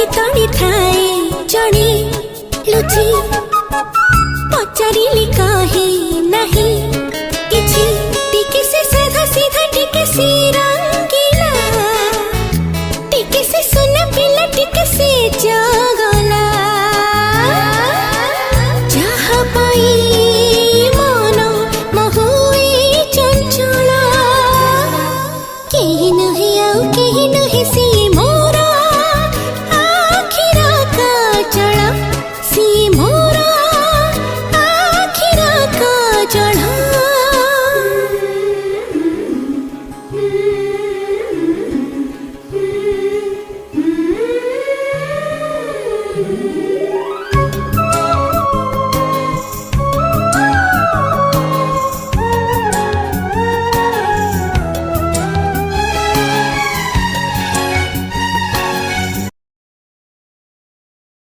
आखि तड़ी थाए जड़े लुची पचारिली काहे नहीं किछि टिके से साधा सीधा टिके से रंगीला टिके से सुना पिला टिके से जागला जहाँ पाई मन महुए चंचला केहि नहे आउ केहि नहे से मोरा आखिरा काजल से मोरा आखिरा काजल